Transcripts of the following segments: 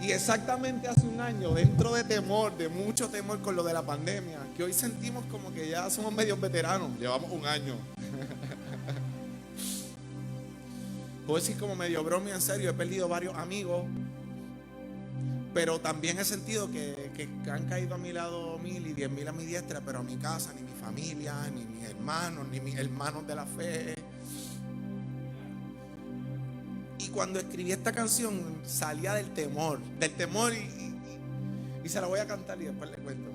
Y exactamente hace un año, dentro de temor, de mucho temor con lo de la pandemia, que hoy sentimos como que ya somos medios veteranos, llevamos un año. Puedo decir como medio broma y en serio, he perdido varios amigos, pero también he sentido que han caído a mi lado 1000 y 10.000 a mi diestra, pero a mi casa, ni mi familia, ni mis hermanos, ni mis hermanos de la fe. Y cuando escribí esta canción salía del temor y se la voy a cantar y después le cuento.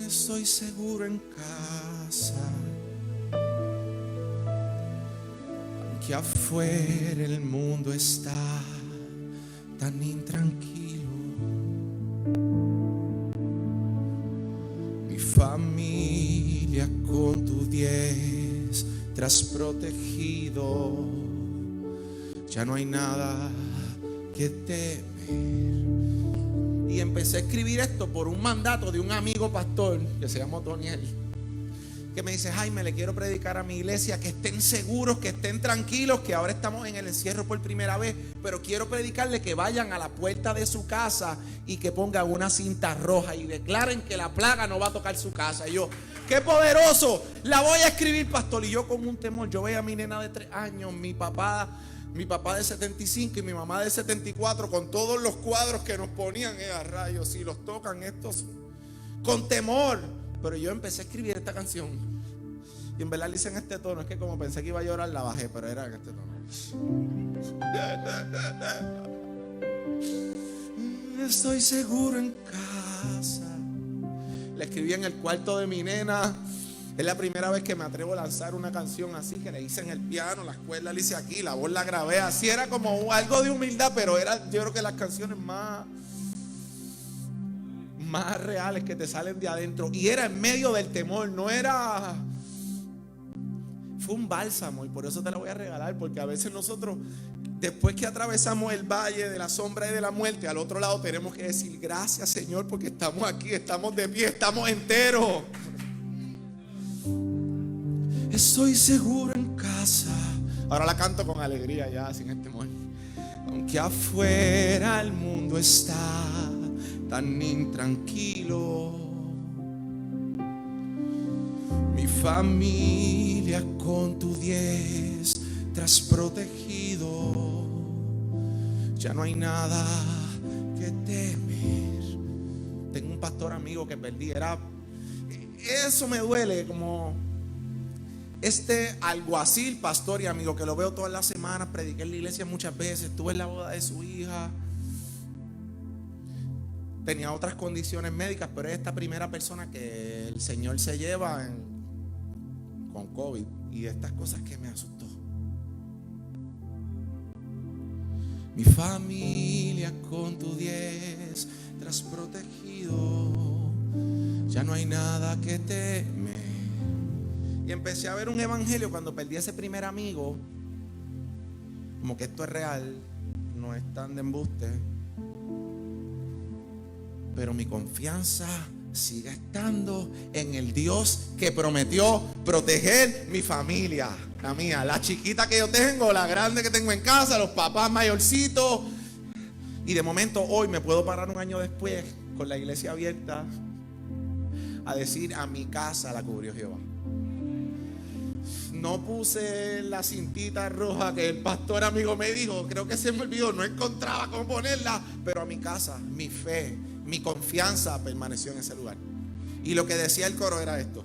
Estoy seguro en casa, aunque afuera el mundo está tan intranquilo. Mi familia con tu 10 tras protegido, ya no hay nada que temer. Y empecé a escribir esto por un mandato de un amigo pastor que se llama Toniel, que me dice: Jaime, le quiero predicar a mi iglesia que estén seguros, que estén tranquilos, que ahora estamos en el encierro por primera vez, pero quiero predicarle que vayan a la puerta de su casa y que pongan una cinta roja y declaren que la plaga no va a tocar su casa. Y yo: ¡qué poderoso! La voy a escribir, pastor. Y yo con un temor, yo veía a mi nena de 3 años, mi papá de 75 y mi mamá de 74, con todos los cuadros que nos ponían, a rayos, si los tocan estos, con temor. Pero yo empecé a escribir esta canción y en verdad la hice en este tono. Es que como pensé que iba a llorar, la bajé, pero era en este tono. Estoy seguro en casa. La escribí en el cuarto de mi nena. Es la primera vez que me atrevo a lanzar una canción así, que le hice en el piano, las cuerdas la hice aquí, la voz la grabé así. Era como algo de humildad, pero era, yo creo que las canciones más reales que te salen de adentro. Y era en medio del temor, no era... Fue un bálsamo y por eso te la voy a regalar, porque a veces nosotros, después que atravesamos el valle de la sombra y de la muerte, al otro lado tenemos que decir: gracias, Señor, porque estamos aquí, estamos de pie, estamos enteros. Estoy seguro en casa. Ahora la canto con alegría ya, sin este temor. Aunque afuera el mundo está tan intranquilo, mi familia con tu 10 tras protegido, ya no hay nada que temer. Tengo un pastor amigo que perdí, eso me duele, como este alguacil, pastor y amigo, que lo veo todas las semanas, prediqué en la iglesia muchas veces, estuve en la boda de su hija, tenía otras condiciones médicas, pero es esta primera persona que el Señor se lleva con COVID y estas cosas que me asustó. Mi familia con tu 10 tras protegido, ya no hay nada que temer. Y empecé a ver un evangelio cuando perdí a ese primer amigo, como que esto es real, no es tan de embuste, pero mi confianza sigue estando en el Dios que prometió proteger mi familia, la mía, la chiquita que yo tengo, la grande que tengo en casa, los papás mayorcitos. Y de momento hoy me puedo parar un año después con la iglesia abierta a decir: a mi casa la cubrió Jehová. No puse la cintita roja que el pastor amigo me dijo, creo que se me olvidó, no encontraba cómo ponerla, pero a mi casa, mi fe, mi confianza permaneció en ese lugar. Y lo que decía el coro era esto: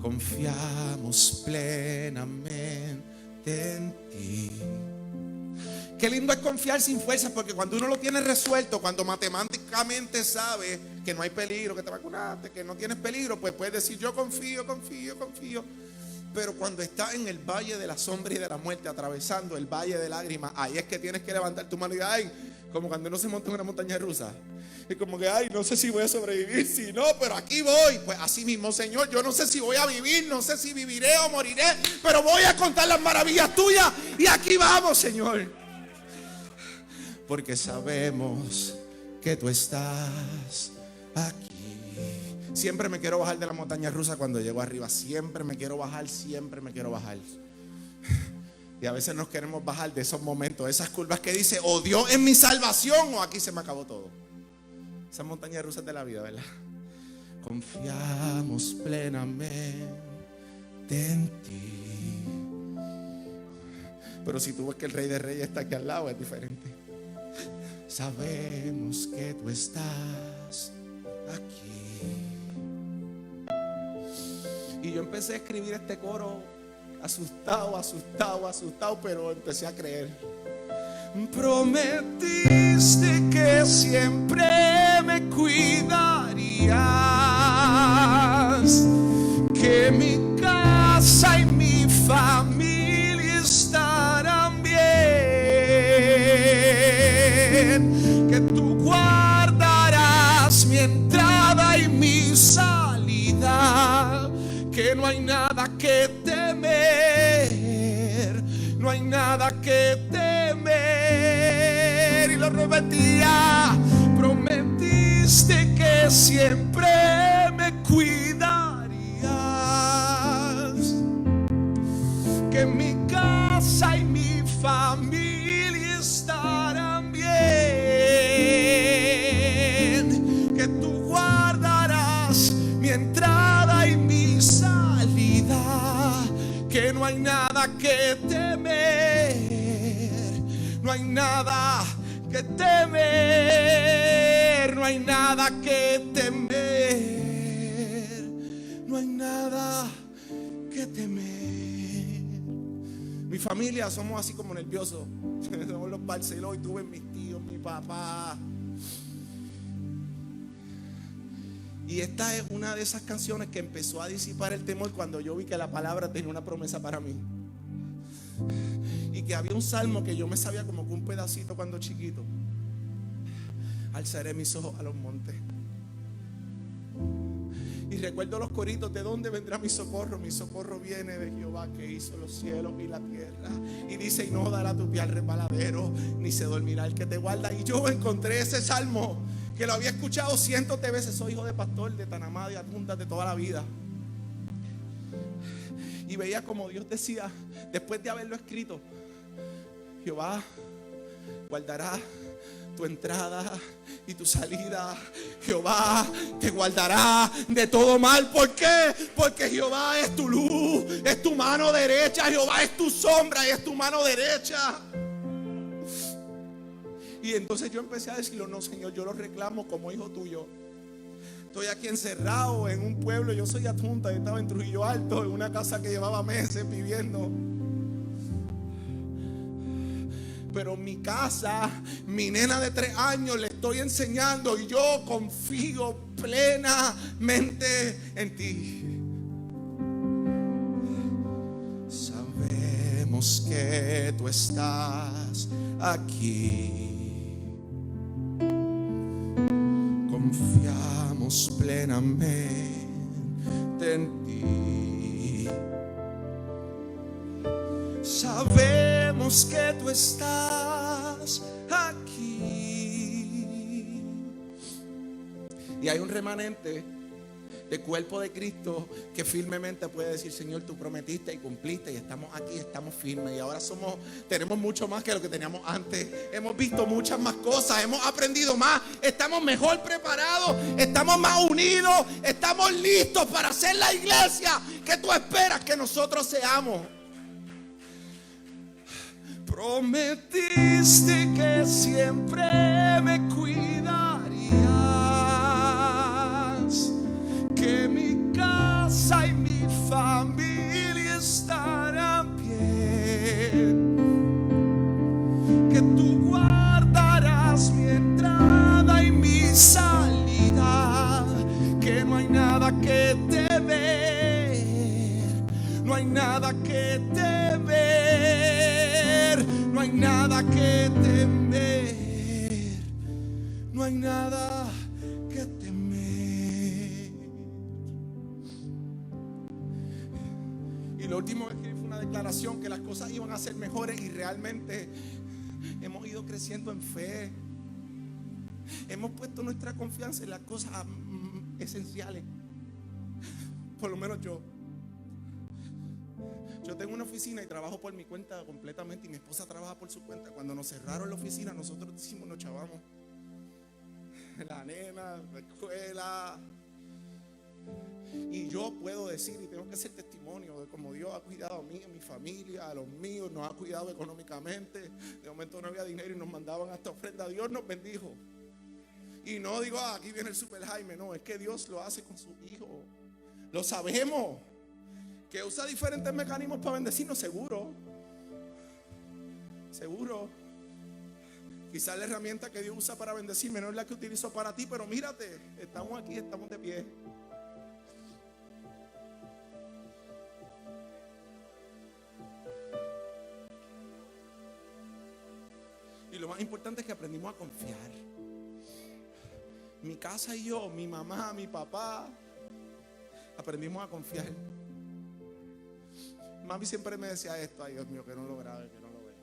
confiamos plenamente en ti. Qué lindo es confiar sin fuerzas, porque cuando uno lo tiene resuelto, cuando matemáticamente sabe que no hay peligro, que te vacunaste, que no tienes peligro, pues puedes decir: yo confío. Pero cuando estás en el valle de la sombra y de la muerte, atravesando el valle de lágrimas, ahí es que tienes que levantar tu mano y ay, como cuando uno se monta en una montaña rusa, y como que ay, no sé si voy a sobrevivir, si no, pero aquí voy. Pues así mismo, Señor, yo no sé si voy a vivir, no sé si viviré o moriré, pero voy a contar las maravillas tuyas, y aquí vamos, Señor, porque sabemos que tú estás aquí. Siempre me quiero bajar de la montaña rusa cuando llego arriba. Siempre me quiero bajar, siempre me quiero bajar. Y a veces nos queremos bajar de esos momentos, esas curvas que dice, o Dios es mi salvación o aquí se me acabó todo. Esas montañas rusas de la vida, ¿verdad? Confiamos plenamente en ti. Pero si tú ves que el Rey de Reyes está aquí al lado, es diferente. Sabemos que tú estás aquí. Y yo empecé a escribir este coro asustado, pero empecé a creer. Prometiste que siempre me cuidarías, que mi casa y mi familia estarán bien, que tú guardarás mi entrada y mi salida, que no hay nada que temer, no hay nada que temer. Y lo repetía, prometiste que siempre me cuidarías, que mi casa y mi familia estarán bien, que tú guardarás mi entrada y mi salida, que no hay nada que temer, no hay nada que temer, no hay nada que temer, no hay nada que temer. Mi familia somos así como nerviosos. Somos los Barceló y tuve mis tíos, mi papá. Y esta es una de esas canciones que empezó a disipar el temor cuando yo vi que la palabra tenía una promesa para mí. Y que había un salmo que yo me sabía como que un pedacito cuando chiquito. Alzaré mis ojos a los montes. Y recuerdo los coritos, ¿de dónde vendrá mi socorro? Mi socorro viene de Jehová, que hizo los cielos y la tierra. Y dice, y no dará tu pie al resbaladero, ni se dormirá el que te guarda. Y yo encontré ese salmo que lo había escuchado cientos de veces. Soy hijo de pastor de Tanamá, de Adjuntas, de toda la vida. Y veía como Dios decía, después de haberlo escrito, Jehová guardará tu entrada y tu salida. Jehová te guardará de todo mal. ¿Por qué? Porque Jehová es tu luz, es tu mano derecha. Jehová es tu sombra y es tu mano derecha. Y entonces yo empecé a decirlo, no, Señor, yo lo reclamo como hijo tuyo. Estoy aquí encerrado en un pueblo. Yo soy adjunta, yo estaba en Trujillo Alto, en una casa que llevaba meses viviendo. Pero mi casa, mi nena de 3 años, le estoy enseñando y yo confío plenamente en ti. Sabemos que tú estás aquí. Confiamos plenamente en ti. Sabemos que tú estás aquí. Y hay un remanente de cuerpo de Cristo que firmemente puede decir, Señor, tú prometiste y cumpliste, y estamos aquí, estamos firmes. Y ahora tenemos mucho más que lo que teníamos antes. Hemos visto muchas más cosas, hemos aprendido más, estamos mejor preparados, estamos más unidos, estamos listos para ser la iglesia que tú esperas que nosotros seamos. Prometiste que siempre me cuidarías, que mi casa y mi familia estarán bien, que tú guardarás mi entrada y mi salida, que no hay nada que temer, no hay nada que temer, no hay nada que temer, no hay nada que temer. Y lo último que escribí fue una declaración que las cosas iban a ser mejores, y realmente hemos ido creciendo en fe. Hemos puesto nuestra confianza en las cosas esenciales. Por lo menos yo. Yo tengo una oficina y trabajo por mi cuenta completamente, y mi esposa trabaja por su cuenta. Cuando nos cerraron la oficina, nosotros decimos, nos chavamos. La nena, la escuela. Y yo puedo decir, y tengo que ser testimonio de cómo Dios ha cuidado a mí, a mi familia, a los míos, nos ha cuidado económicamente. De momento no había dinero y nos mandaban hasta ofrenda. Dios nos bendijo. Y no digo, aquí viene el Super Jaime. No, es que Dios lo hace con su hijo. Lo sabemos. Que usa diferentes mecanismos para bendecirnos, seguro. Seguro. Quizás la herramienta que Dios usa para bendecirme no es la que utilizó para ti, pero mírate, estamos aquí, estamos de pie. Y lo más importante es que aprendimos a confiar. Mi casa y yo, mi mamá, mi papá, aprendimos a confiar. Mami siempre me decía esto: ay, Dios mío, que no lo grabe, que no lo vea.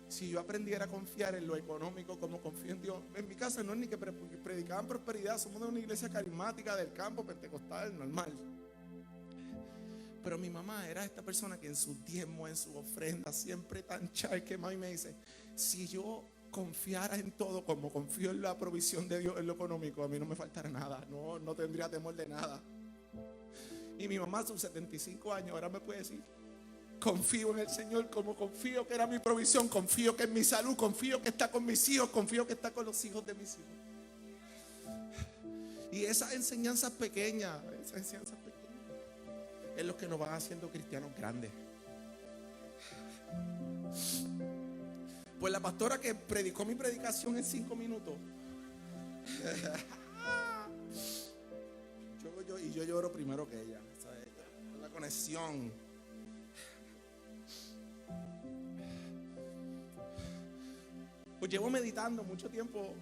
Si yo aprendiera a confiar en lo económico como confío en Dios. En mi casa no es ni que predicaban prosperidad. Somos de una iglesia carismática del campo pentecostal, normal. Pero mi mamá era esta persona que en sus diezmos, en sus ofrendas, siempre tan char, que mami me dice: si yo confiara en todo como confío en la provisión de Dios en lo económico, a mí no me faltará nada. No tendría temor de nada. Y mi mamá a sus 75 años ahora me puede decir: confío en el Señor como confío que era mi provisión, confío que es mi salud, confío que está con mis hijos, confío que está con los hijos de mis hijos. Y esas enseñanzas pequeñas es lo que nos van haciendo cristianos grandes. Pues la pastora que predicó mi predicación en 5 minutos, yo lloro primero que ella. Es la conexión. Pues llevo meditando mucho tiempo.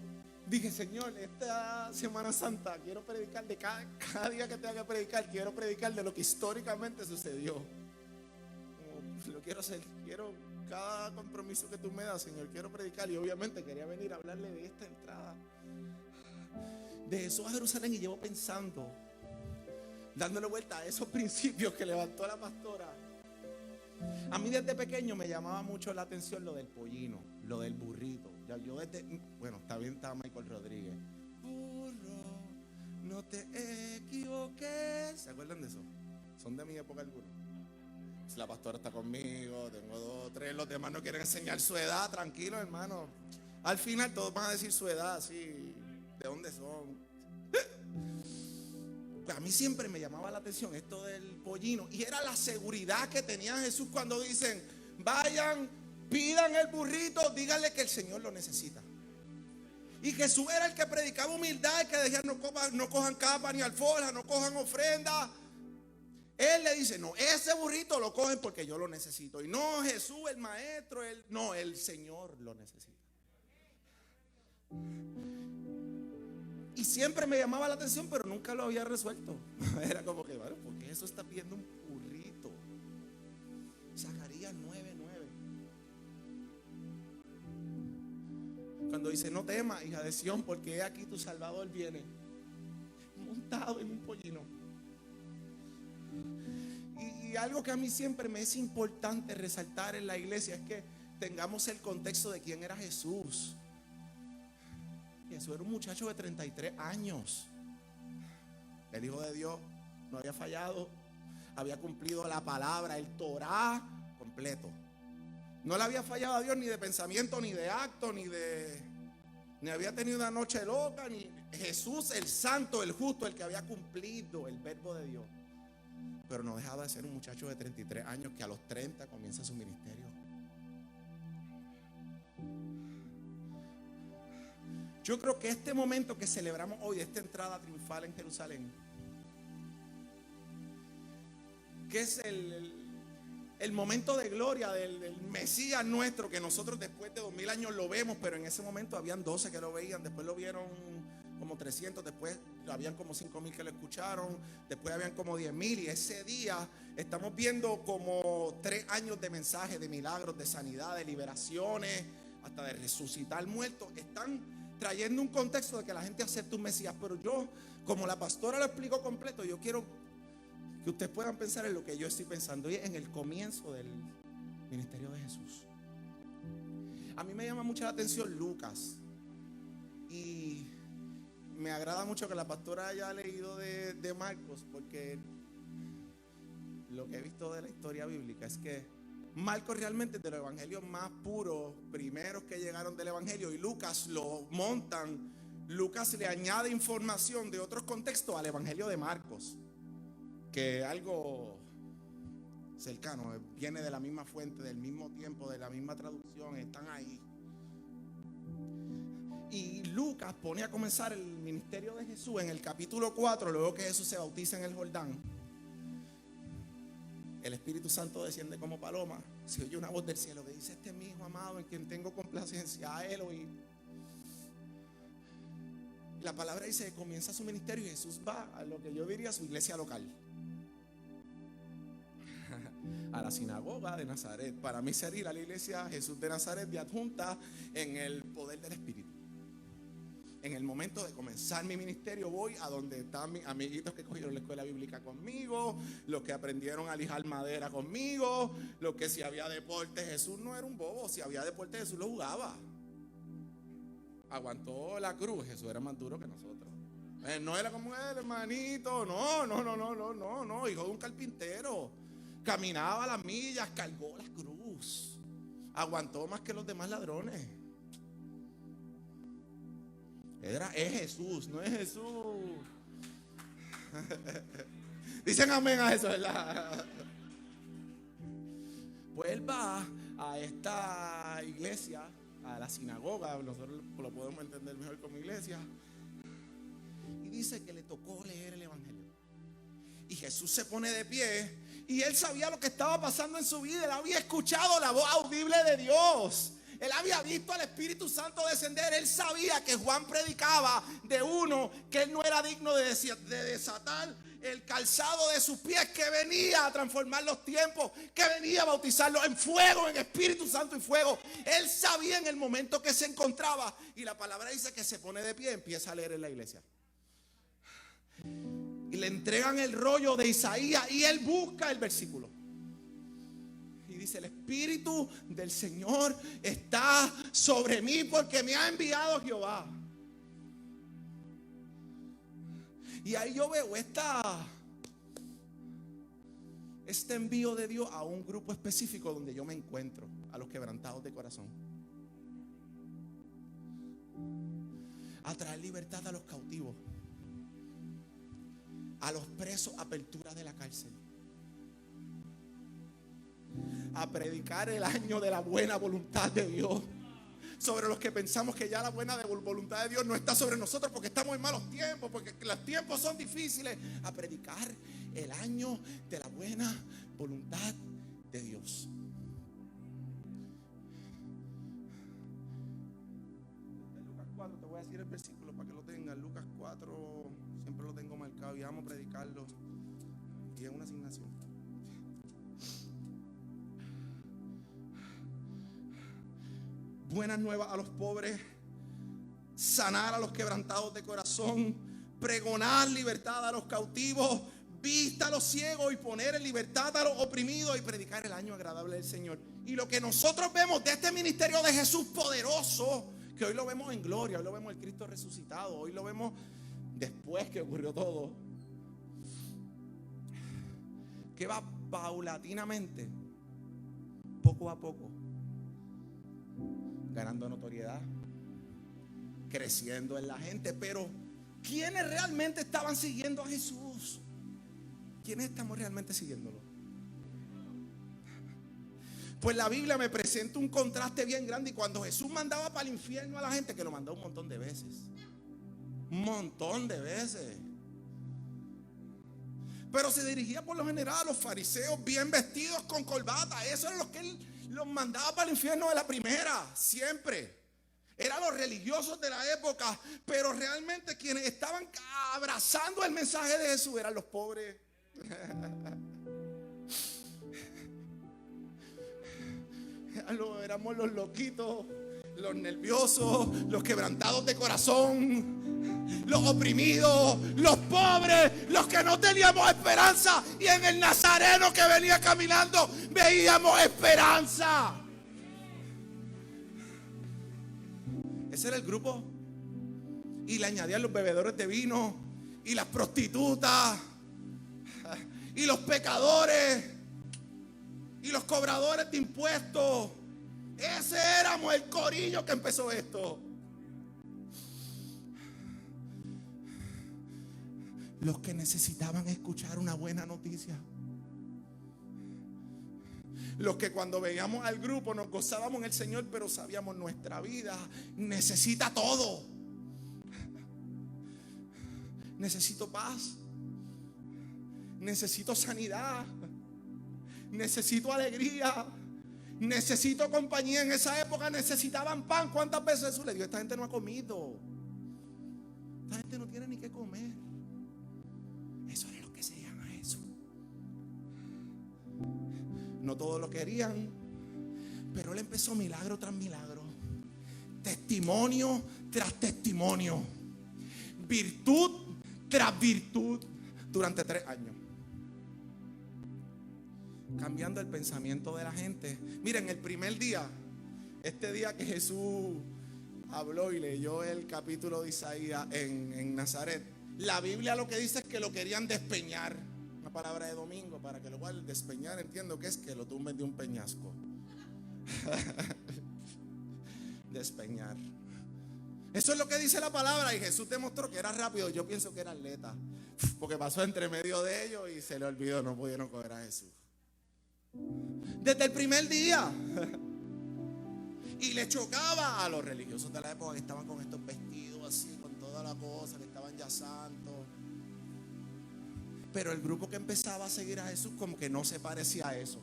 Dije: Señor, esta Semana Santa quiero predicar de cada día que tenga que predicar. Quiero predicar de lo que históricamente sucedió. Lo quiero hacer. Quiero cada compromiso que tú me das, Señor, quiero predicar. Y obviamente quería venir a hablarle de esta entrada de Jesús a Jerusalén. Y llevo pensando, dándole vuelta a esos principios que levantó la pastora. A mí desde pequeño me llamaba mucho la atención lo del pollino, lo del burrito. Yo desde, bueno, estaba Michael Rodríguez. Burro, no te equivoques. ¿Se acuerdan de eso? Son de mi época algunos. Si la pastora está conmigo, tengo 2 o 3, los demás no quieren enseñar su edad. Tranquilo, hermano. Al final todos van a decir su edad, así, de dónde son. A mí siempre me llamaba la atención esto del pollino, y era la seguridad que tenía Jesús cuando dicen: vayan, pidan el burrito, díganle que el Señor lo necesita. Y Jesús era el que predicaba humildad, el que decía: no cojan capa ni alforja, no cojan ofrenda. Él le dice: no, ese burrito lo cogen porque yo lo necesito. Y no Jesús, el maestro, el Señor lo necesita. Y siempre me llamaba la atención, pero nunca lo había resuelto. Era como que, bueno, ¿por qué eso está pidiendo un burrito? Zacarías 9:9. Cuando dice: no temas, hija de Sión, porque he aquí tu Salvador viene montado en un pollino. Y algo que a mí siempre me es importante resaltar en la iglesia es que tengamos el contexto de quién era Jesús. Jesús era un muchacho de 33 años. El Hijo de Dios no había fallado. Había cumplido la palabra, el Torá completo. No le había fallado a Dios ni de pensamiento, ni de acto, ni había tenido una noche loca. Ni Jesús, el santo, el justo, el que había cumplido el verbo de Dios. Pero no dejaba de ser un muchacho de 33 años que a los 30 comienza su ministerio. Yo creo que este momento que celebramos hoy, esta entrada triunfal en Jerusalén, que es el momento de gloria del Mesías nuestro, que nosotros después de 2000 años lo vemos, pero en ese momento habían 12 que lo veían, después lo vieron como 300, después habían como 5000 que lo escucharon, después habían como 10,000, y ese día estamos viendo como 3 años de mensajes, de milagros, de sanidad, de liberaciones, hasta de resucitar muertos. Están trayendo un contexto de que la gente acepte un Mesías. Pero yo, como la pastora lo explicó completo, yo quiero que ustedes puedan pensar en lo que yo estoy pensando, y en el comienzo del ministerio de Jesús. A mí me llama mucho la atención Lucas, y me agrada mucho que la pastora haya leído de Marcos, porque lo que he visto de la historia bíblica es que Marcos realmente es de los evangelios más puros, primeros que llegaron del evangelio, y Lucas lo montan. Lucas le añade información de otros contextos al evangelio de Marcos, que es algo cercano, viene de la misma fuente, del mismo tiempo, de la misma traducción, están ahí. Y Lucas pone a comenzar el ministerio de Jesús en el capítulo 4, luego que Jesús se bautiza en el Jordán. El Espíritu Santo desciende como paloma. Se oye una voz del cielo que dice: este es mi Hijo amado, en quien tengo complacencia. A él oír. La palabra dice que comienza su ministerio y Jesús va a lo que yo diría su iglesia local, a la sinagoga de Nazaret. Para mí sería la iglesia Jesús de Nazaret de adjunta en el poder del Espíritu. En el momento de comenzar mi ministerio, voy a donde están mis amiguitos que cogieron la escuela bíblica conmigo, los que aprendieron a lijar madera conmigo, los que si había deporte, Jesús no era un bobo. Si había deporte, Jesús lo jugaba. Aguantó la cruz. Jesús era más duro que nosotros. No era como él, hermanito. No, hijo de un carpintero. Caminaba las millas, cargó la cruz. Aguantó más que los demás ladrones. Es Jesús, no es Jesús. Dicen amén a eso, ¿verdad? Pues él va a esta iglesia, a la sinagoga, nosotros lo podemos entender mejor como iglesia, y dice que le tocó leer el evangelio. Y Jesús se pone de pie, y él sabía lo que estaba pasando en su vida. Él había escuchado la voz audible de Dios. Él había visto al Espíritu Santo descender. Él sabía que Juan predicaba de uno que él no era digno de desatar el calzado de sus pies, que venía a transformar los tiempos, que venía a bautizarlos en fuego, en Espíritu Santo y fuego. Él sabía en el momento que se encontraba, y la palabra dice que se pone de pie y empieza a leer en la iglesia. Y le entregan el rollo de Isaías y él busca el versículo. Y dice: el Espíritu del Señor está sobre mí, porque me ha enviado Jehová. Y ahí yo veo este envío de Dios a un grupo específico donde yo me encuentro, a los quebrantados de corazón, a traer libertad a los cautivos, a los presos, apertura de la cárcel, a predicar el año de la buena voluntad de Dios sobre los que pensamos que ya la buena voluntad de Dios no está sobre nosotros porque estamos en malos tiempos, porque los tiempos son difíciles. A predicar el año de la buena voluntad de Dios. Lucas 4, te voy a decir el versículo para que lo tengas. Lucas 4, siempre lo tengo marcado y amo predicarlo, y es una asignación. Buenas nuevas a los pobres, sanar a los quebrantados de corazón, pregonar libertad a los cautivos, vista a los ciegos y poner en libertad a los oprimidos, y predicar el año agradable del Señor. Y lo que nosotros vemos de este ministerio de Jesús poderoso, que hoy lo vemos en gloria, hoy lo vemos en Cristo resucitado, hoy lo vemos después que ocurrió todo, que va paulatinamente, poco a poco, ganando notoriedad, creciendo en la gente. Pero ¿quiénes realmente estaban siguiendo a Jesús? ¿Quiénes estamos realmente siguiéndolo? Pues la Biblia me presenta un contraste bien grande. Y cuando Jesús mandaba para el infierno a la gente, que lo mandó un montón de veces, un montón de veces, pero se dirigía por lo general a los fariseos bien vestidos con corbata. Eso era lo que él los mandaba para el infierno de la primera, siempre. Eran los religiosos de la época, pero realmente quienes estaban abrazando el mensaje de Jesús eran los pobres. Éramos los loquitos los nerviosos, los quebrantados de corazón, los oprimidos, los pobres, los que no teníamos esperanza. Y en el nazareno que venía caminando veíamos esperanza. Ese era el grupo. Y le añadían los bebedores de vino y las prostitutas y los pecadores y los cobradores de impuestos. Ese éramos el corillo que empezó esto. Los que necesitaban escuchar una buena noticia. Los que cuando veíamos al grupo nos gozábamos en el Señor, pero sabíamos nuestra vida necesita todo. Necesito paz. Necesito sanidad. Necesito alegría. Necesito compañía. En esa época necesitaban pan. ¿Cuántas veces Jesús le dijo? Esta gente no ha comido. Esta gente no tiene ni qué comer. Eso era lo que se llama Jesús. No todos lo querían, pero Él empezó milagro tras milagro, testimonio tras testimonio, virtud tras virtud, durante 3 años, cambiando el pensamiento de la gente. Miren, el primer día, este día que Jesús habló y leyó el capítulo de Isaías en Nazaret, la Biblia lo que dice es que lo querían despeñar. Una palabra de domingo para que lo cual despeñar, entiendo que es que lo tumben de un peñasco. Despeñar. Eso es lo que dice la palabra. Y Jesús demostró que era rápido. Yo pienso que era atleta, porque pasó entre medio de ellos y se le olvidó. No pudieron coger a Jesús desde el primer día. Y le chocaba a los religiosos de la época que estaban con estos vestidos así, con toda la cosa, que estaban ya santos. Pero el grupo que empezaba a seguir a Jesús como que no se parecía a eso.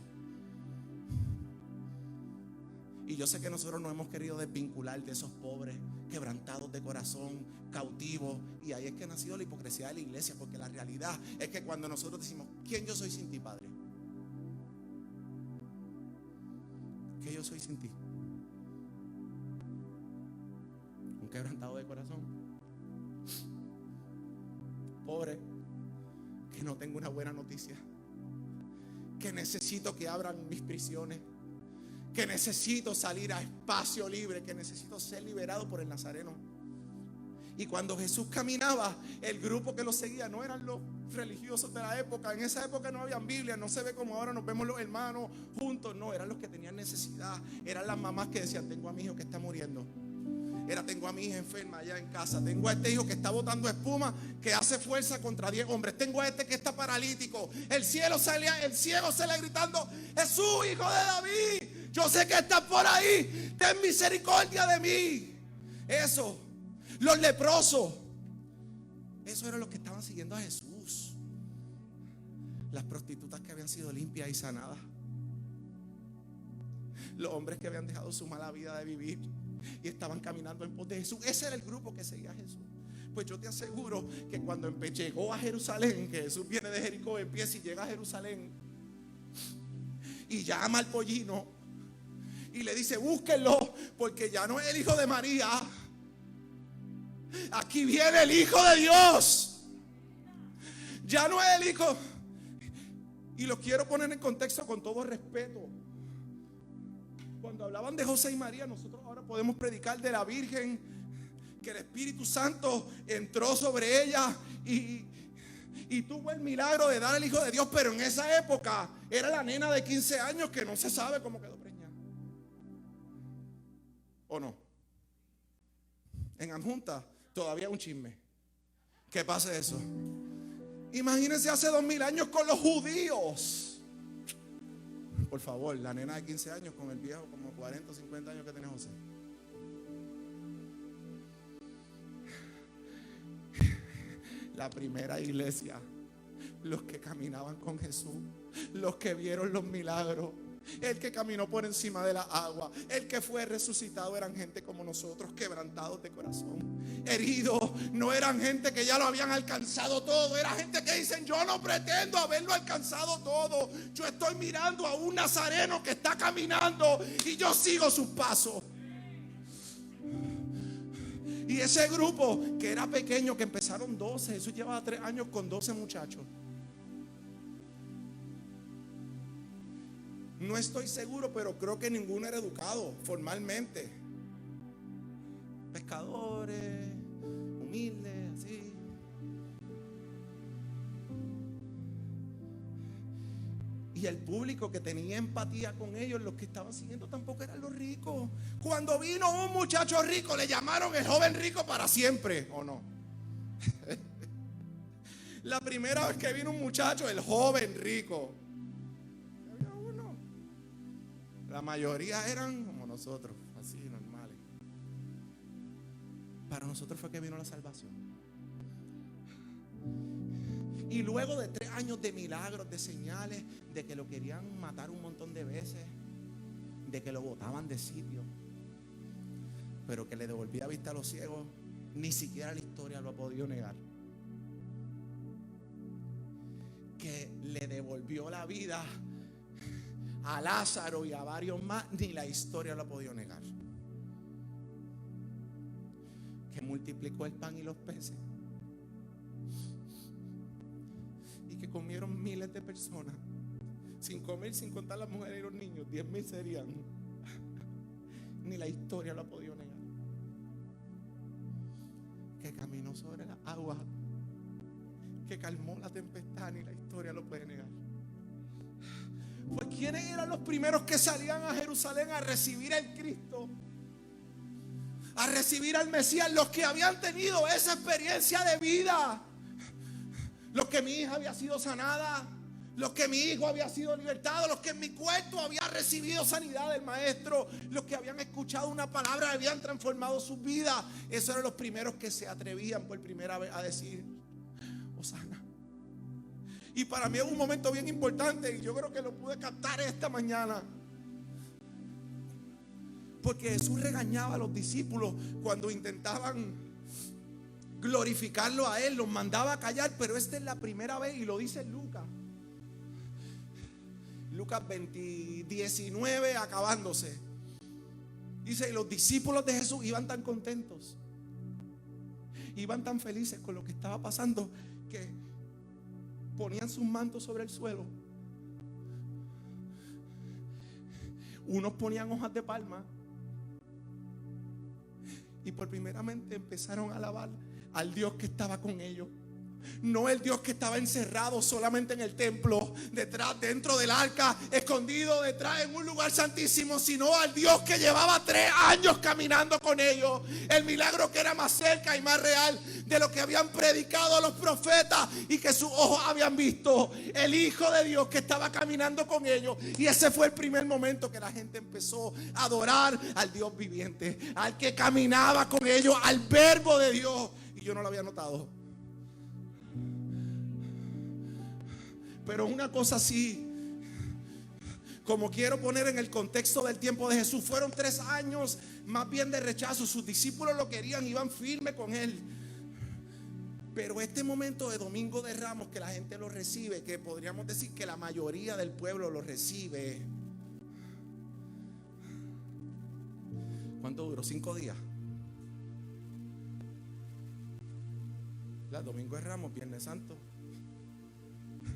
Y yo sé que nosotros nos hemos querido desvincular de esos pobres, quebrantados de corazón, cautivos. Y ahí es que ha nacido la hipocresía de la iglesia. Porque la realidad es que cuando nosotros decimos, ¿quién yo soy sin ti, Padre? ¿Qué yo soy sin ti? Un quebrantado de corazón, pobre, que no tengo una buena noticia, que necesito que abran mis prisiones, que necesito salir a espacio libre, que necesito ser liberado por el Nazareno. Y cuando Jesús caminaba, el grupo que lo seguía no eran los religiosos de la época. En esa época no había Biblia, no se ve como ahora nos vemos los hermanos juntos. No, eran los que tenían necesidad. Eran las mamás que decían, tengo a mi hijo que está muriendo. Tengo a mi hija enferma allá en casa. Tengo a este hijo que está botando espuma, que hace fuerza contra 10 hombres. Tengo a este que está paralítico. El ciego sale gritando, Jesús, hijo de David, yo sé que estás por ahí, ten misericordia de mí. Eso, los leprosos, eso eran los que estaban siguiendo a Jesús. Las prostitutas que habían sido limpias y sanadas. Los hombres que habían dejado su mala vida de vivir y estaban caminando en pos de Jesús. Ese era el grupo que seguía a Jesús. Pues yo te aseguro que cuando llegó a Jerusalén, que Jesús viene de Jericó, empieza y llega a Jerusalén y llama al pollino y le dice, búsquenlo, porque ya no es el hijo de María, aquí viene el Hijo de Dios. Ya no es el hijo. Y lo quiero poner en contexto con todo respeto. Cuando hablaban de José y María, nosotros ahora podemos predicar de la Virgen, que el Espíritu Santo entró sobre ella y tuvo el milagro de dar el Hijo de Dios. Pero en esa época era la nena de 15 años que no se sabe cómo quedó preñada. ¿O no? En Adjunta todavía un chisme. ¿Qué pasa eso? Imagínense hace 2000 años con los judíos. Por favor, la nena de 15 años con el viejo como 40 o 50 años que tenía José. La primera iglesia, los que caminaban con Jesús, los que vieron los milagros, el que caminó por encima de la agua, el que fue resucitado, eran gente como nosotros, quebrantados de corazón, heridos. No eran gente que ya lo habían alcanzado todo. Era gente que dicen, yo no pretendo haberlo alcanzado todo. Yo estoy mirando a un nazareno que está caminando y yo sigo sus pasos. ese grupo que era pequeño, que empezaron 12, Jesús llevaba 3 años con 12 muchachos. No estoy seguro, pero creo que ninguno era educado formalmente. Pescadores, humildes, así. Y el público que tenía empatía con ellos, los que estaban siguiendo, tampoco eran los ricos. Cuando vino un muchacho rico, le llamaron el joven rico para siempre, ¿o no? La primera vez que vino un muchacho, el joven rico, había uno. La mayoría eran como nosotros, así normales. Para nosotros fue que vino la salvación. Y luego de 3 años de milagros, de señales, de que lo querían matar un montón de veces, de que lo botaban de sitio, pero que le devolvía vista a los ciegos, ni siquiera la historia lo ha podido negar. Que le devolvió la vida a Lázaro y a varios más, ni la historia lo ha podido negar. Que multiplicó el pan y los peces, que comieron miles de personas, 5,000 sin contar las mujeres y los niños, 10,000 serían. Ni la historia lo ha podido negar. Que caminó sobre las aguas, que calmó la tempestad, ni la historia lo puede negar. Pues ¿quiénes eran los primeros que salían a Jerusalén a recibir al Cristo, a recibir al Mesías? Los que habían tenido esa experiencia de vida. Los que mi hija había sido sanada, los que mi hijo había sido libertado, los que en mi cuerpo había recibido sanidad del Maestro, los que habían escuchado una palabra y habían transformado sus vidas. Esos eran los primeros que se atrevían por primera vez a decir Hosana. Y para mí es un momento bien importante, y yo creo que lo pude captar esta mañana, porque Jesús regañaba a los discípulos cuando intentaban glorificarlo a Él, los mandaba a callar, pero esta es la primera vez, y lo dice Lucas 19, acabándose. Dice, y los discípulos de Jesús iban tan contentos, iban tan felices con lo que estaba pasando, que ponían sus mantos sobre el suelo. Unos ponían hojas de palma y por primeramente empezaron a alabar al Dios que estaba con ellos. No el Dios que estaba encerrado solamente en el templo, detrás, dentro del arca, escondido detrás en un lugar santísimo, sino al Dios que llevaba 3 años caminando con ellos. El milagro que era más cerca y más real de lo que habían predicado los profetas y que sus ojos habían visto. El Hijo de Dios que estaba caminando con ellos. Y ese fue el primer momento que la gente empezó a adorar al Dios viviente, al que caminaba con ellos, al Verbo de Dios. Y yo no lo había notado. Pero una cosa así, como quiero poner en el contexto del tiempo de Jesús, fueron 3 años más bien de rechazo. Sus discípulos lo querían, iban firme con Él. Pero este momento de Domingo de Ramos, que la gente lo recibe, que podríamos decir que la mayoría del pueblo lo recibe. ¿Cuánto duró? 5 días. Domingo de Ramos, Viernes Santo,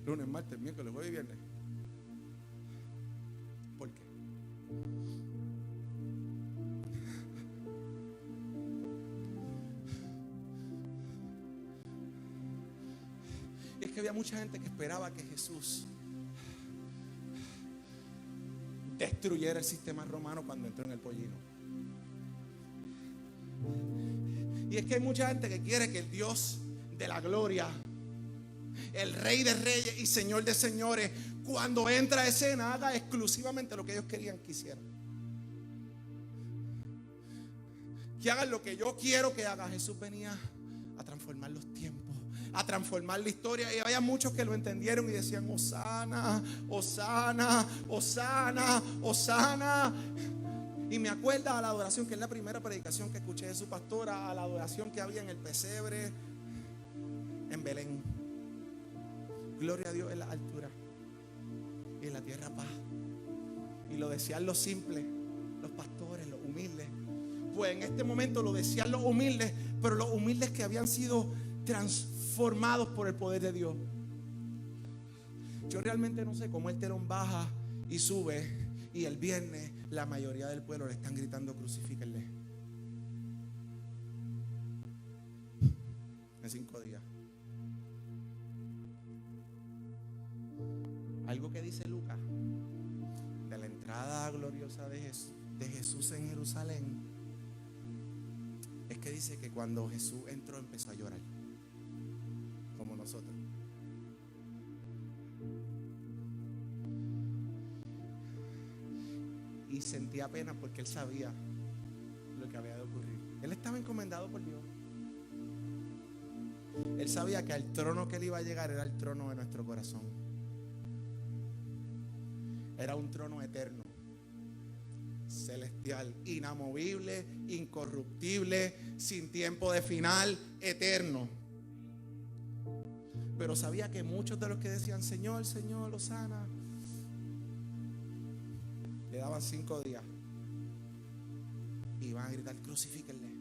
lunes, martes, miércoles, jueves y viernes. ¿Por qué? Es que había mucha gente que esperaba que Jesús destruyera el sistema romano cuando entró en el pollino. Y es que hay mucha gente que quiere que el Dios de la gloria, el Rey de Reyes y Señor de Señores, cuando entra a escena, haga exclusivamente lo que ellos querían que hicieran. Que hagan lo que yo quiero que haga. Jesús venía a transformar los tiempos, a transformar la historia. Y había muchos que lo entendieron y decían: Hosana, Hosana, Hosana, Hosana. Y me acuerda a la adoración, que es la primera predicación que escuché de su pastora, a la adoración que había en el pesebre en Belén. Gloria a Dios en la altura y en la tierra paz. Y lo decían los simples, los pastores, los humildes. Pues en este momento lo decían los humildes, pero los humildes que habían sido transformados por el poder de Dios. Yo realmente no sé cómo el telón baja y sube, y el viernes la mayoría del pueblo le están gritando crucifíquenle. En 5 días. Algo que dice Lucas de la entrada gloriosa de Jesús en Jerusalén es que dice que cuando Jesús entró empezó a llorar, como nosotros. Y sentía pena porque él sabía lo que había de ocurrir. Él estaba encomendado por Dios. Él sabía que al trono que él iba a llegar era el trono de nuestro corazón. Era un trono eterno, celestial, inamovible, incorruptible, sin tiempo de final, eterno. Pero sabía que muchos de los que decían Señor, Señor, hosana, le daban 5 días y iban a gritar crucifíquenle.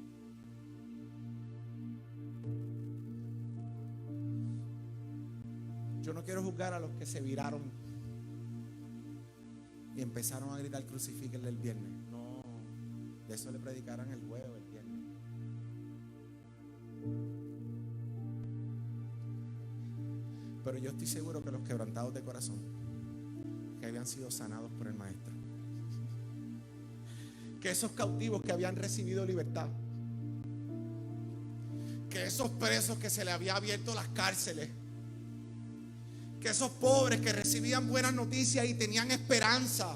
Yo no quiero juzgar a los que se viraron y empezaron a gritar crucifíquenle el viernes. No, de eso le predicarán el jueves, el viernes. Pero yo estoy seguro que los quebrantados de corazón, que habían sido sanados por el Maestro, que esos cautivos que habían recibido libertad, que esos presos que se les había abierto las cárceles, que esos pobres que recibían buenas noticias y tenían esperanza,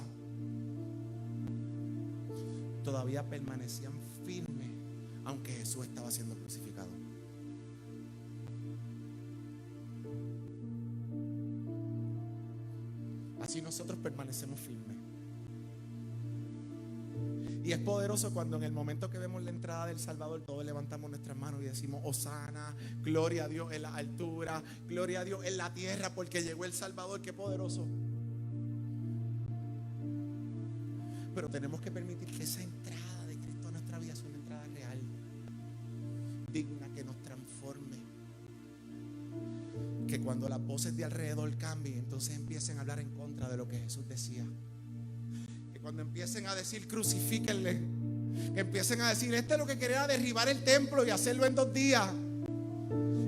todavía permanecían firmes aunque Jesús estaba siendo crucificado. Así nosotros permanecemos firmes. Y es poderoso cuando en el momento que vemos la entrada del Salvador todos levantamos nuestras manos y decimos hosana, gloria a Dios en la altura, gloria a Dios en la tierra, porque llegó el Salvador. Qué poderoso. Pero tenemos que permitir que esa entrada de Cristo a nuestra vida sea una entrada real, digna, que nos transforme. Que cuando las voces de alrededor cambien, entonces empiecen a hablar en contra de lo que Jesús decía. Cuando empiecen a decir crucifíquenle, que empiecen a decir este es lo que quería derribar el templo y hacerlo en 2 días.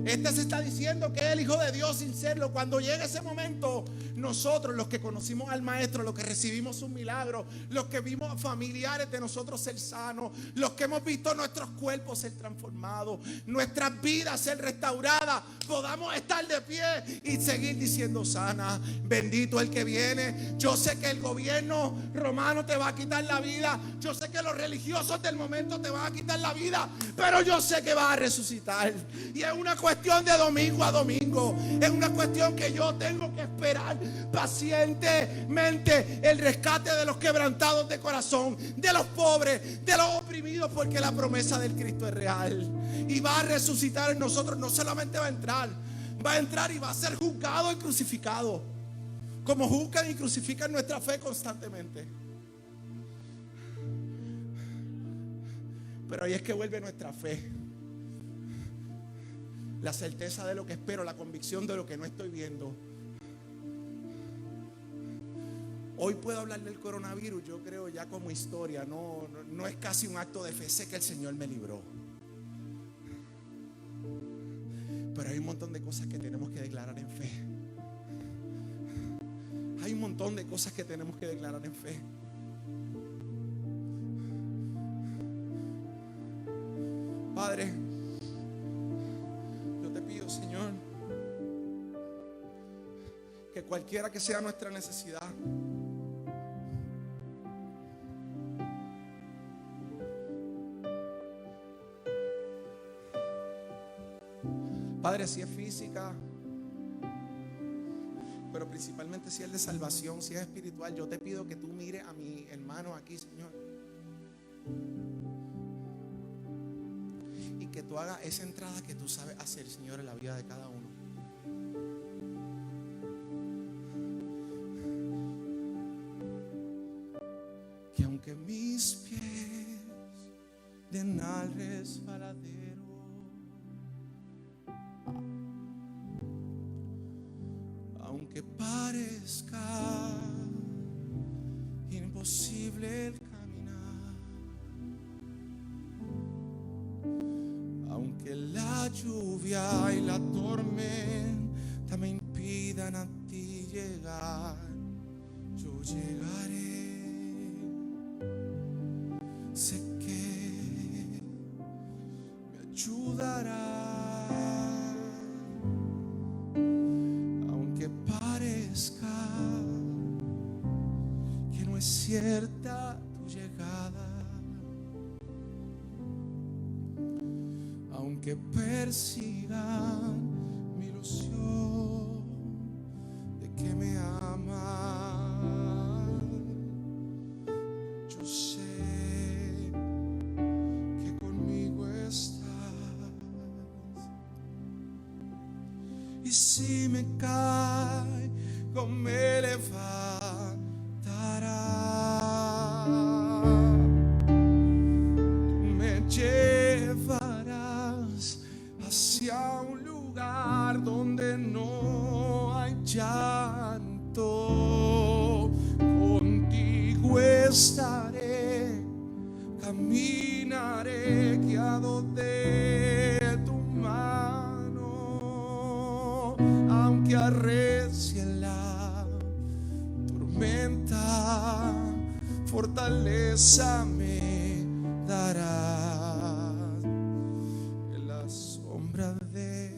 Este se está diciendo que es el Hijo de Dios sin serlo. Cuando llegue ese momento, nosotros los que conocimos al Maestro, los que recibimos un milagro, los que vimos familiares de nosotros ser sanos, los que hemos visto nuestros cuerpos ser transformados, nuestras vidas ser restauradas, podamos estar de pie y seguir diciendo sana, bendito el que viene. Yo sé que el gobierno romano te va a quitar la vida, yo sé que los religiosos del momento te van a quitar la vida, pero yo sé que vas a resucitar. Y es una cuestión de domingo a domingo, es una cuestión que yo tengo que esperar pacientemente el rescate de los quebrantados de corazón, de los pobres, de los oprimidos, porque la promesa del Cristo es real y va a resucitar en nosotros. No solamente va a entrar y va a ser juzgado y crucificado, como juzgan y crucifican nuestra fe constantemente. Pero ahí es que vuelve nuestra fe, la certeza de lo que espero, la convicción de lo que no estoy viendo. Hoy puedo hablar del coronavirus, yo creo ya como historia, no es casi un acto de fe, sé que el Señor me libró. Pero hay un montón de cosas que tenemos que declarar en fe. Hay un montón de cosas que tenemos que declarar en fe. Padre, yo te pido, Señor, que cualquiera que sea nuestra necesidad, Padre, si es física, pero principalmente si es de salvación, si es espiritual, yo te pido que tú mires a mi hermano aquí, Señor, y que tú hagas esa entrada que tú sabes hacer, Señor, en la vida de cada uno. Que aunque mis pies den al resbaladero, parezca imposible el caminar, aunque la lluvia y la tormenta me impidan a ti llegar, yo llegaré. Sé que me ayudará, aunque parezca que no es cierta tu llegada, aunque persigan mi ilusión de que me amas, yo sé que conmigo estás. Y si me caigo me levantará, tú me llevarás hacia un lugar donde no hay llanto. Contigo estaré, caminaré guiado de tu mano, aunque arrecie la tormenta, fortaleza me darás. En la sombra de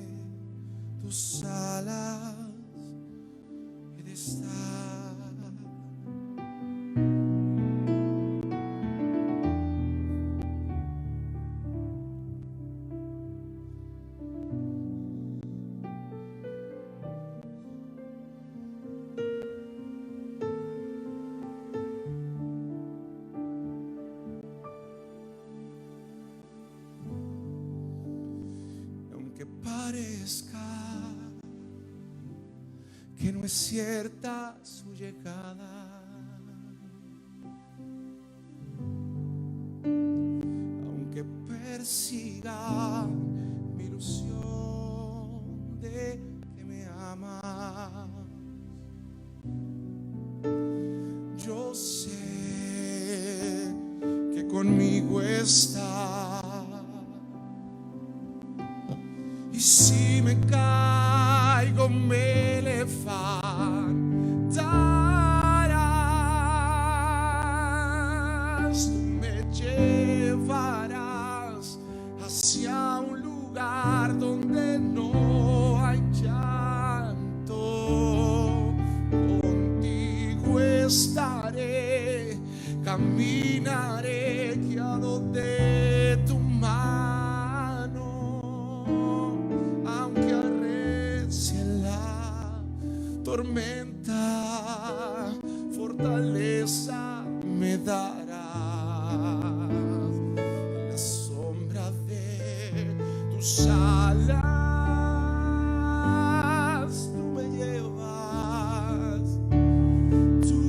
tus alas he de estar. Aunque parezca que no es cierta su llegada, aunque persiga mi ilusión de que me amas, yo sé que conmigo estás. Y si me caigo me levantarás, tú me llevarás hacia un lugar donde no hay llanto. Contigo estaré, caminaré guiado de tu mano, aunque arrecie la tormenta, fortaleza me darás. En la sombra de tus alas tú me llevas, tú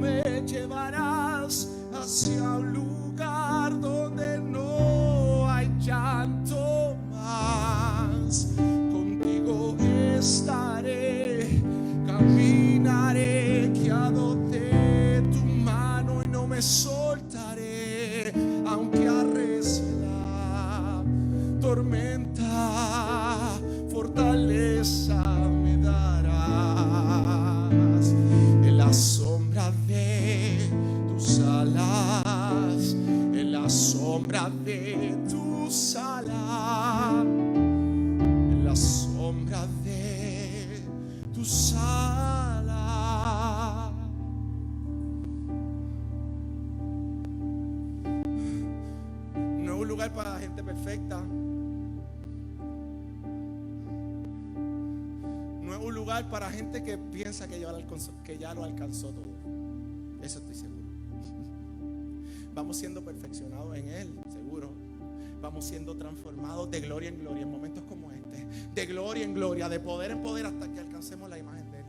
me llevarás hacia un lugar donde no hay llanto más. Contigo estaré, caminaré guiado de tu mano y no me soltaré, aunque arrecie la tormenta, fortaleza me darás. En la sombra de tus alas, en la sombra de tus alas, en la sombra de tus alas. No es un lugar para gente perfecta, no es un lugar para gente que piensa que ya lo alcanzó todo. Eso estoy seguro. Vamos siendo perfeccionados en Él, seguro. Vamos siendo transformados de gloria en gloria en momentos como este, de gloria en gloria, de poder en poder, hasta que alcancemos la imagen de Él.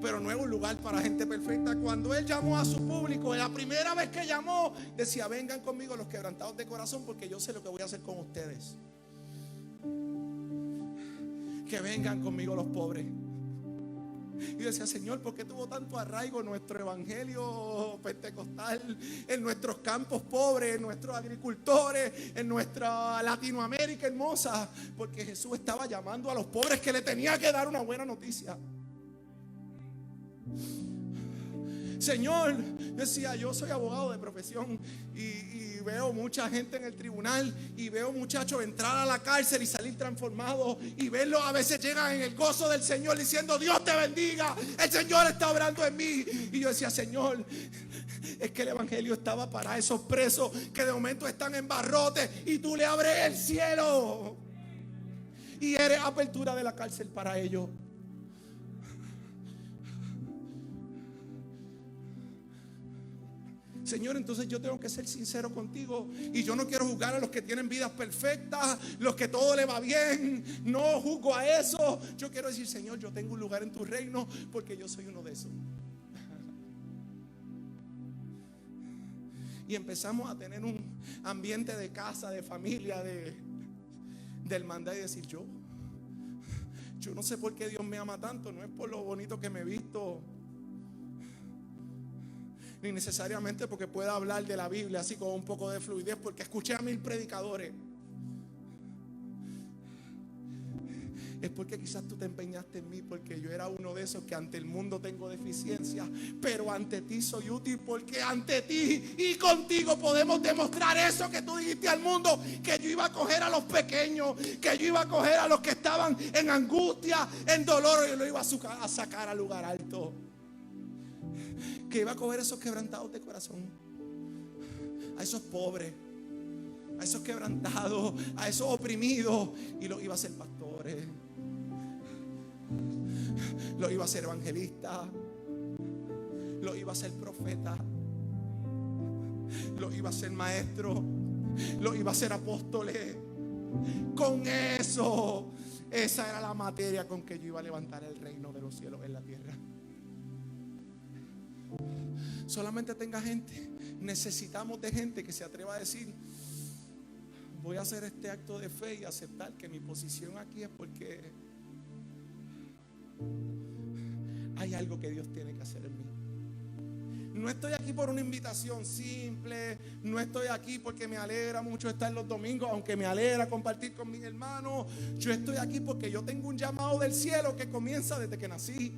Pero no es un lugar para gente perfecta. Cuando Él llamó a su público, la primera vez que llamó, decía: vengan conmigo los quebrantados de corazón, porque yo sé lo que voy a hacer con ustedes. Que vengan conmigo los pobres, Y yo decía, Señor, ¿por qué tuvo tanto arraigo nuestro evangelio pentecostal en nuestros campos pobres, en nuestros agricultores, en nuestra Latinoamérica hermosa? Porque Jesús estaba llamando a los pobres que le tenía que dar una buena noticia. Señor, yo decía, yo soy abogado de profesión y veo mucha gente en el tribunal y veo muchachos entrar a la cárcel y salir transformados y verlos a veces llegan en el gozo del Señor diciendo, Dios te bendiga, el Señor está obrando en mí. Y yo decía, Señor, es que el evangelio estaba para esos presos que de momento están en barrotes y tú le abres el cielo y eres apertura de la cárcel para ellos. Señor, entonces yo tengo que ser sincero contigo y yo no quiero juzgar a los que tienen vidas perfectas, los que todo le va bien, no juzgo a eso. Yo quiero decir, Señor, yo tengo un lugar en tu reino porque yo soy uno de esos. Y empezamos a tener un ambiente de casa, de familia, de hermandad y decir, yo no sé por qué Dios me ama tanto, no es por lo bonito que me he visto, ni necesariamente porque pueda hablar de la Biblia así con un poco de fluidez, porque escuché a 1000 predicadores. Es porque quizás tú te empeñaste en mí, porque yo era uno de esos que ante el mundo tengo deficiencias, pero ante ti soy útil, porque ante ti y contigo podemos demostrar eso que tú dijiste al mundo, que yo iba a coger a los pequeños, que yo iba a coger a los que estaban en angustia, en dolor, y yo lo iba a sacar al lugar alto, que iba a coger a esos quebrantados de corazón, a esos pobres, a esos quebrantados, a esos oprimidos, y los iba a hacer pastores, los iba a hacer evangelistas, los iba a hacer profetas, los iba a hacer maestros, los iba a hacer apóstoles. Con eso, esa era la materia con que yo iba a levantar el reino de los cielos en la tierra. Solamente tenga gente. Necesitamos de gente que se atreva a decir, voy a hacer este acto de fe y aceptar que mi posición aquí es porque hay algo que Dios tiene que hacer en mí. No estoy aquí por una invitación simple, no estoy aquí porque me alegra mucho estar los domingos, aunque me alegra compartir con mis hermanos. Yo estoy aquí porque yo tengo un llamado del cielo que comienza desde que nací.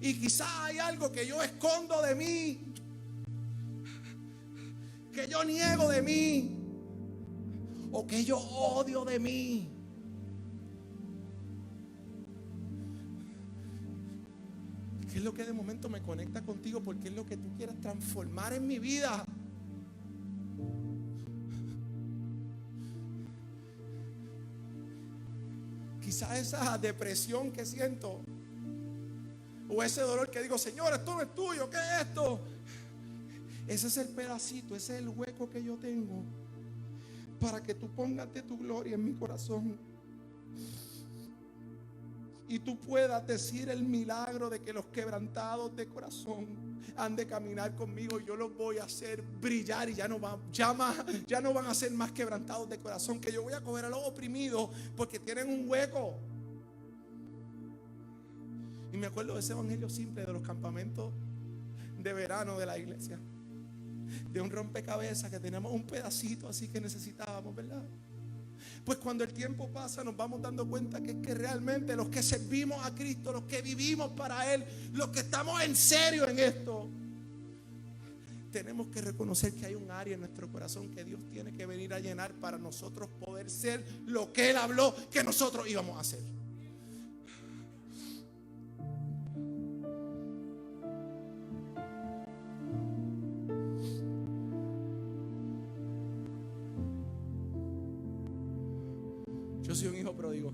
Y quizás hay algo que yo escondo de mí, que yo niego de mí, o que yo odio de mí. ¿Qué es lo que de momento me conecta contigo? Porque es lo que tú quieres transformar en mi vida. Quizás esa depresión que siento, o ese dolor que digo, Señor, esto no es tuyo, ¿qué es esto? Ese es el pedacito, ese es el hueco que yo tengo para que tú pongas de tu gloria en mi corazón y tú puedas decir el milagro de que los quebrantados de corazón han de caminar conmigo. Yo los voy a hacer brillar y ya no van a ser más quebrantados de corazón, que yo voy a coger a los oprimidos porque tienen un hueco. Y me acuerdo de ese evangelio simple de los campamentos de verano de la iglesia, de un rompecabezas que teníamos un pedacito así que necesitábamos, ¿verdad? Pues cuando el tiempo pasa nos vamos dando cuenta que es que realmente los que servimos a Cristo, los que vivimos para Él, los que estamos en serio en esto, tenemos que reconocer que hay un área en nuestro corazón que Dios tiene que venir a llenar para nosotros poder ser lo que Él habló que nosotros íbamos a hacer. Yo soy un hijo pródigo,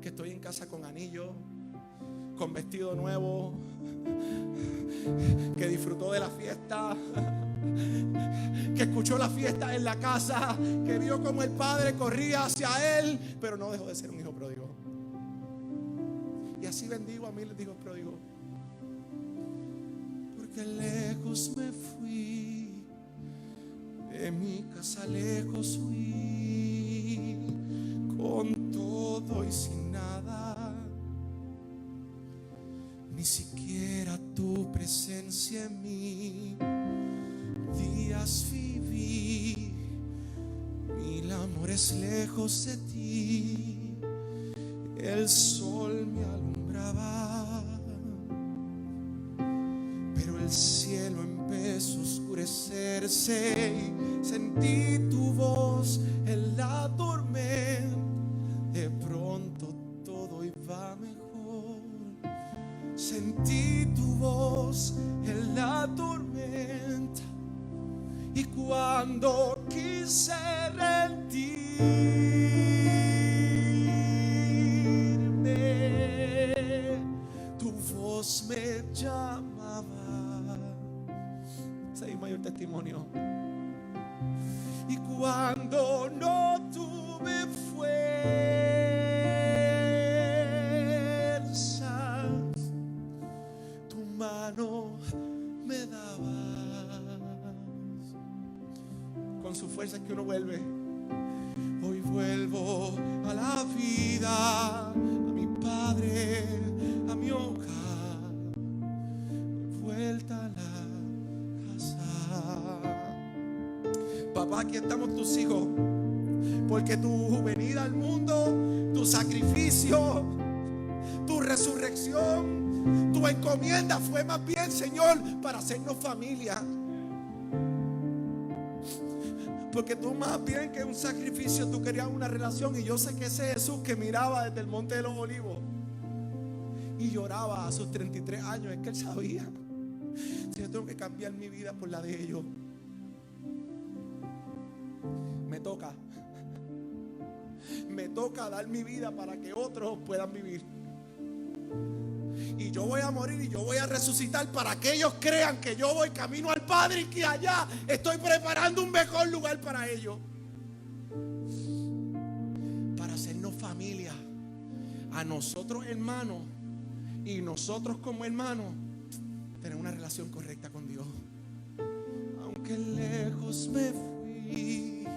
que estoy en casa con anillo, con vestido nuevo, que disfrutó de la fiesta, que escuchó la fiesta en la casa, que vio como el padre corría hacia él, pero no dejó de ser un hijo pródigo. Y así bendigo a miles de hijos pródigos, porque lejos me fui, de mi casa lejos huí, con todo y sin nada, siquiera tu presencia en mí. Días viví, 1000 amores lejos de ti. El sol me alumbraba, pero el cielo empezó a oscurecerse y sentí tu voz en la tormenta. De pronto todo iba mejor. Sentí tu voz en la tormenta, y cuando quise rendirme, tu voz me llamaba. Ese es mi mayor testimonio. Y cuando no tuve fuerzas, tu mano me dabas. Con su fuerza es que uno vuelve. Hoy vuelvo a la vida, a mi Padre, a mi hogar, de vuelta a la casa. Papá, aquí estamos tus hijos, porque tu venida al mundo, tu sacrificio, tu resurrección, tu encomienda fue más bien, Señor, para hacernos familia. Porque tú más bien que un sacrificio, tú querías una relación. Y yo sé que ese Jesús que miraba desde el Monte de los Olivos y lloraba a sus 33 años, es que él sabía: si yo tengo que cambiar mi vida por la de ellos, me toca dar mi vida para que otros puedan vivir. Y yo voy a morir y yo voy a resucitar para que ellos crean que yo voy camino al Padre y que allá estoy preparando un mejor lugar para ellos, para hacernos familia, a nosotros hermanos, y nosotros como hermanos tener una relación correcta con Dios. Aunque lejos me fui,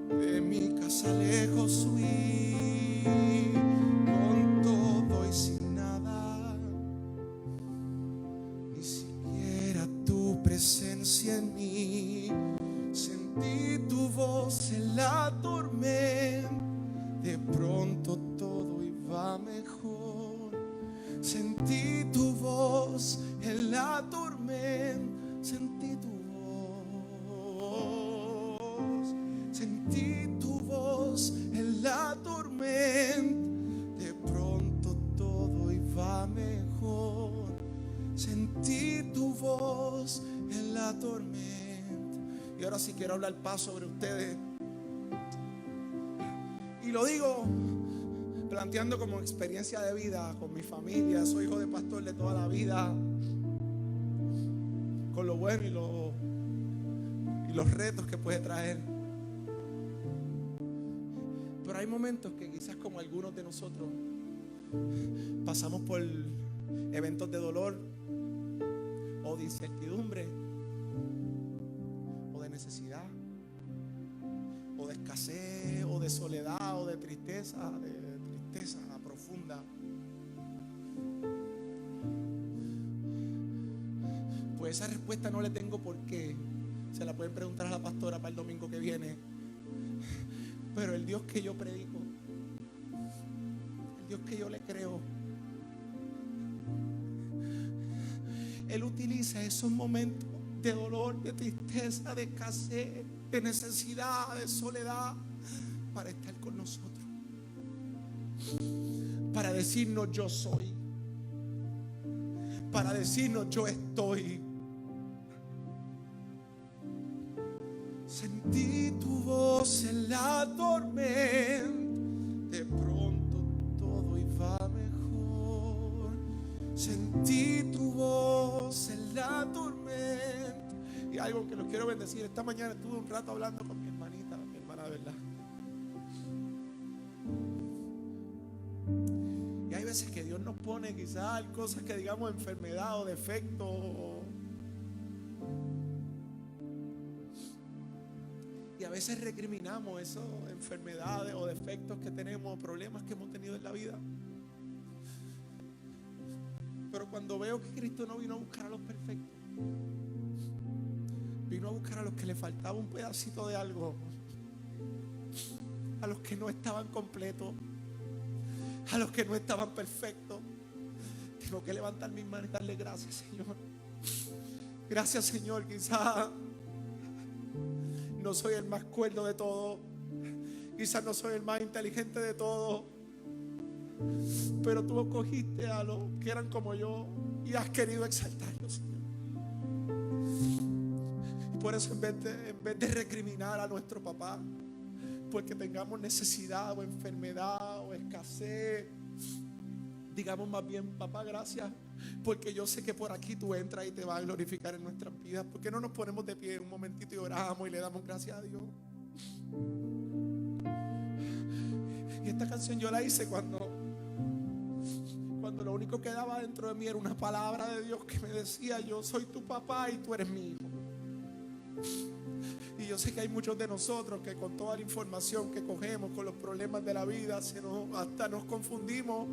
de mi casa lejos huí, con todo y sin nada, ni siquiera tu presencia en mí. Sentí tu voz en la tormenta, de pronto todo iba mejor. Sentí tu voz en la tormenta, sentí tu voz, sentí tu voz en la tormenta, de pronto todo iba mejor. Sentí tu voz en la tormenta. Y ahora sí quiero hablar paz sobre ustedes. Y lo digo planteando como experiencia de vida con mi familia. Soy hijo de pastor de toda la vida, con lo bueno y los retos que puede traer. Pero hay momentos que quizás, como algunos de nosotros, pasamos por eventos de dolor o de incertidumbre o de necesidad o de escasez o de soledad o de tristeza profunda. Pues esa respuesta no le tengo por qué. Se la pueden preguntar a la pastora para el domingo que viene. Pero el Dios que yo predico, el Dios que yo le creo, Él utiliza esos momentos de dolor, de tristeza, de escasez, de necesidad, de soledad, para estar con nosotros, para decirnos yo soy, para decirnos yo estoy. Sentí tu voz en la tormenta, de pronto todo iba mejor. Sentí tu voz en la tormenta. Y algo que los quiero bendecir: esta mañana estuve un rato hablando con mi hermanita, mi hermana de verdad. Y hay veces que Dios nos pone quizás cosas que digamos enfermedad o defecto, y a veces recriminamos esas enfermedades o defectos que tenemos, problemas que hemos tenido en la vida. Pero cuando veo que Cristo no vino a buscar a los perfectos, vino a buscar a los que le faltaba un pedacito de algo, a los que no estaban completos, a los que no estaban perfectos. Tengo que levantar mis manos y darle gracias, Señor. Gracias, Señor. Quizás no soy el más cuerdo de todos, quizás no soy el más inteligente de todos, pero tú escogiste a los que eran como yo y has querido exaltarlos, Señor. Y por eso en vez de recriminar a nuestro papá porque tengamos necesidad o enfermedad o escasez, digamos más bien: papá, gracias, porque yo sé que por aquí tú entras y te vas a glorificar en nuestras vidas. ¿Por qué no nos ponemos de pie un momentito y oramos y le damos gracias a Dios? Y esta canción yo la hice cuando lo único que daba dentro de mí era una palabra de Dios que me decía: yo soy tu papá y tú eres mi hijo. Y yo sé que hay muchos de nosotros que con toda la información que cogemos, con los problemas de la vida, hasta nos confundimos.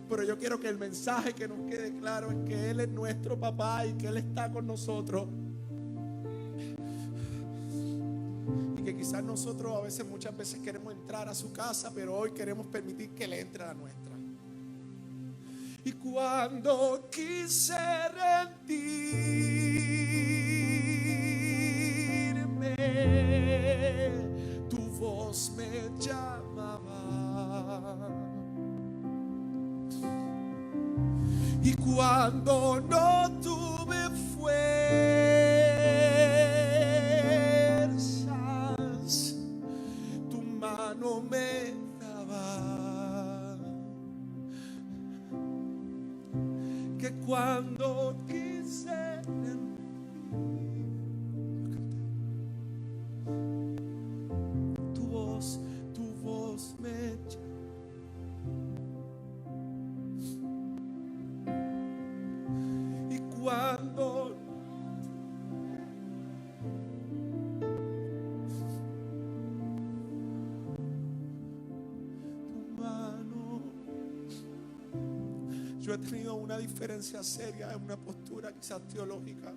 Pero yo quiero que el mensaje que nos quede claro es que Él es nuestro papá y que Él está con nosotros. Y que quizás nosotros muchas veces queremos entrar a su casa, pero hoy queremos permitir que Él entre a la nuestra. Y cuando quise rendirme, tu voz me llamaba. Y cuando no tuve fuerzas, tu mano me daba. Que cuando quise tu voz me llamaba. Cuando tu mano, yo he tenido una diferencia seria en una postura quizás teológica.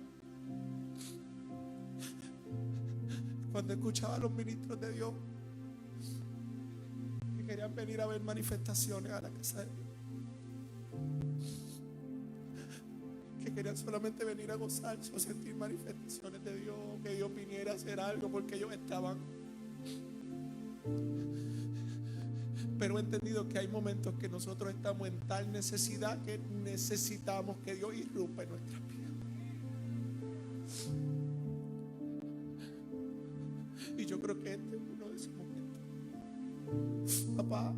Cuando escuchaba a los ministros de Dios que querían venir a ver manifestaciones a la casa de Dios, que querían solamente venir a gozarse o sentir manifestaciones de Dios, que Dios viniera a hacer algo porque ellos estaban. Pero he entendido que hay momentos que nosotros estamos en tal necesidad que necesitamos que Dios irrumpa en nuestras vidas. Y yo creo que este es uno de esos momentos. Papá,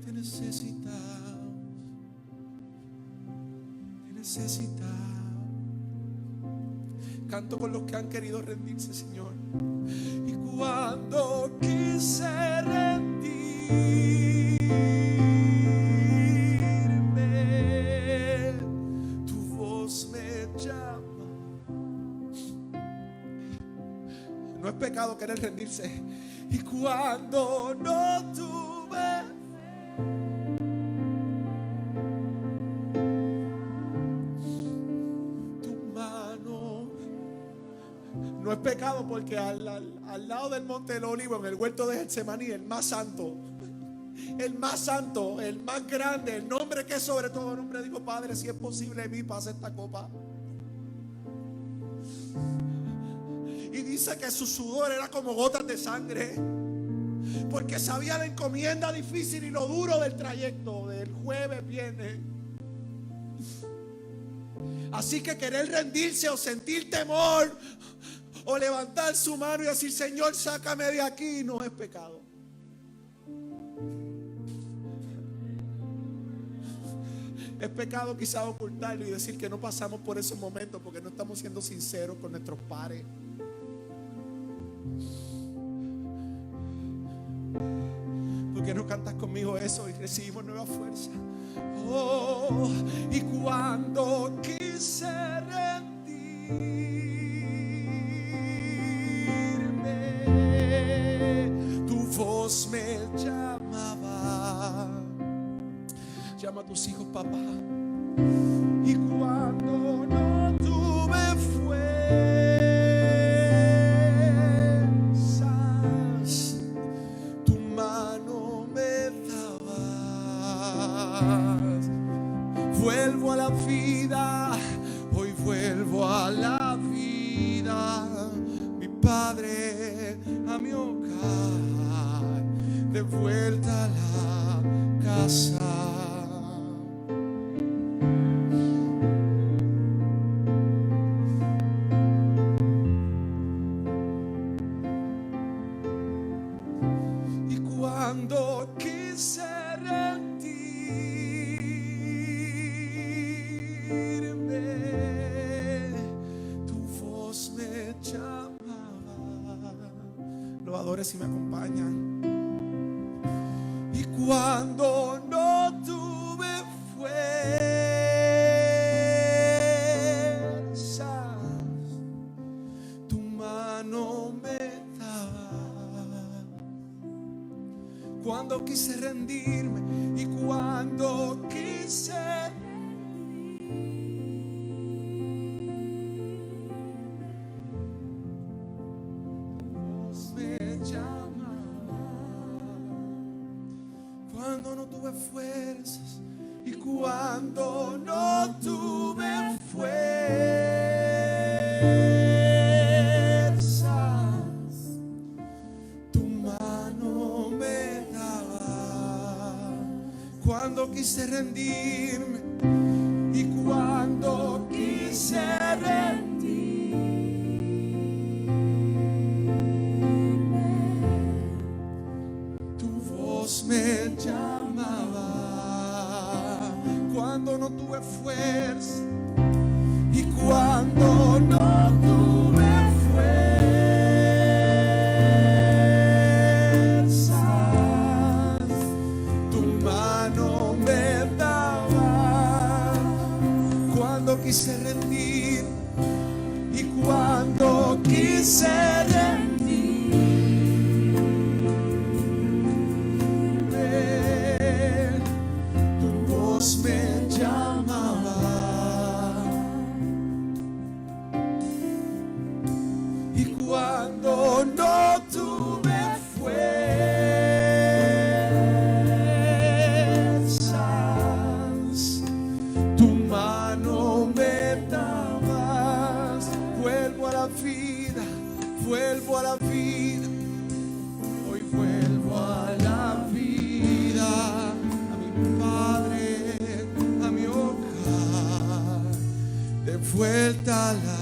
te necesitamos. Canto con los que han querido rendirse, Señor. Y cuando quise rendirme, tu voz me llama. No es pecado querer rendirse. Y cuando no tuve, no es pecado, porque al lado del monte del Olivo, en el huerto de Getsemaní, el más santo, el más grande, el nombre que es sobre todo nombre, dijo: Padre, si es posible, en mí pasa esta copa. Y dice que su sudor era como gotas de sangre, porque sabía la encomienda difícil y lo duro del trayecto del jueves viernes. Así que querer rendirse o sentir temor o levantar su mano y decir: Señor, sácame de aquí, no es pecado. Es pecado quizás ocultarlo y decir que no pasamos por esos momentos porque no estamos siendo sinceros con nuestros pares. ¿Por qué no cantas conmigo eso y recibimos nueva fuerza? Oh, y cuando quise rendirme, tu voz me llamaba. Llama a tus hijos, papá. Y cuando no tuve fuerzas, tu mano me dabas. Vuelvo a la vida, hoy vuelvo a la vida, mi Padre, a mi hogar, de vuelta a la casa. Y cuando quise rendirme, tu voz me llamaba. Lo adores si me acompañan. Y cuando no tuve fuerzas, tu mano me daba. Cuando quise rendirme y cuando quise cuando no tuve fuerzas y cuando no tuve fuerzas, tu mano me daba. Cuando quise rendirme y cuando quise me llamaba. Cuando no tuve fuerza y cuando no tuve fuerzas, tu mano me daba. Cuando quise rendir y cuando quise rendir, me llamaba. Y cuando no tuve fuerzas, tu mano me dabas. Vuelvo a la vida, vuelvo a la vida. Hoy vuelvo a la vida, a mi Padre, de vuelta a la